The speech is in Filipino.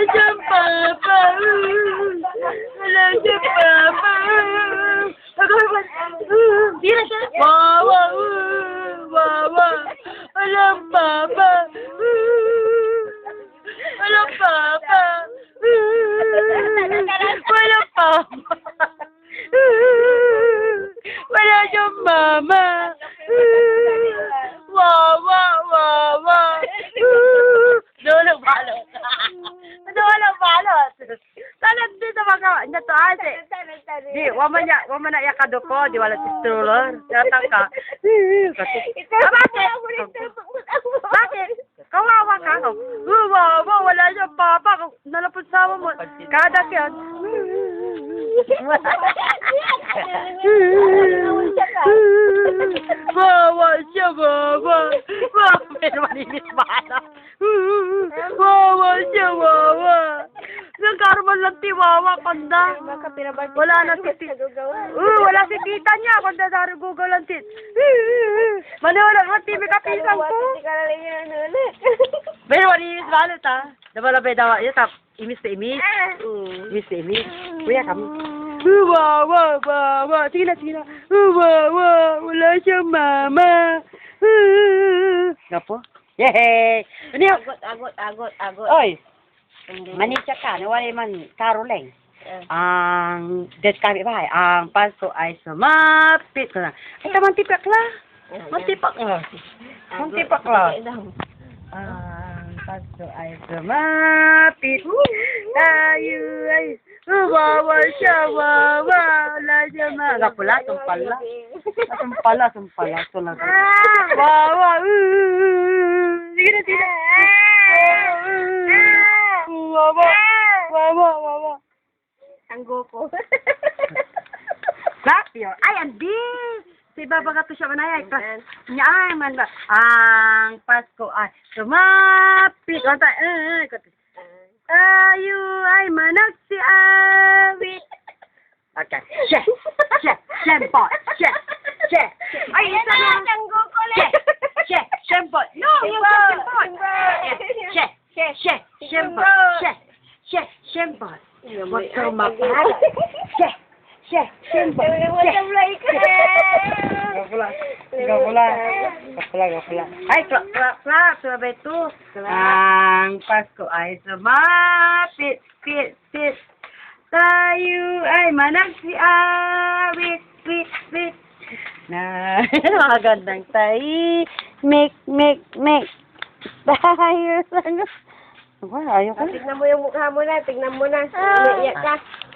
siyang papa. Wala siyang papa. Tira siya. Wawa. Wawa. Walang papa. Walang papa. Walang papa. Wala siyang mama. Wawa, wawa. Walang balot. Walang balot. Talag dito magawa niya to ate. Di, wama na yakado ko. Di wala si stroller. Datang ka. Bakit? Kawawa ka. Wawa, wala siyang papa. Nalapot sama mo. Kada yan. Wawa siya, wawa. Wawa, pero malinis bala. Wawa siya, wawa. Nagkaroon lang ti wawa, kanda. Wala na si tita. Wala si tita niya, kanda dari Google lang tit. Manolang, TV kapisang ko. Pero malinis bala ta. Dabalabay dawa, yun tap. Imis na imis. Imis na imis. Kuya kami. Wawa, wawa. Sige na. Wawa, wala siyang mama. Gapo? Yehey! Agot. Oy! Manisya ka, nawala man Caroline. Ang dead kami ba? Ang Pasko ay sumapit ko na. Ay, mantipak la. Mantipak la. Ang Pasko ay sumapit. Tayo ay wawa siya, wawa. Wala siya ma. Gapula, sumpala. Sumpala. Wawa. Sige na. Wawa. Tanggo ko. Sapyo. Ay, andi. Si Baba ka to siya manayay. Ay, man ba? Ang Pasko ay sumapit. Tayo ay managsi awit. Okay. Shempot. Ay, isa na. Tanggo ko lang. Shempot. No, yung shempot. Shempot. What's so mapal? Shempot. Gapula. Ay, klap. Sabay to. Ang Pasko ay sumapit. Pit. Tayo ay managsi awit. Pit. Na, magandang tayo. Make. Tayo. Ayaw ko. Tignan mo yung mukha mo na. Umiiyak ka.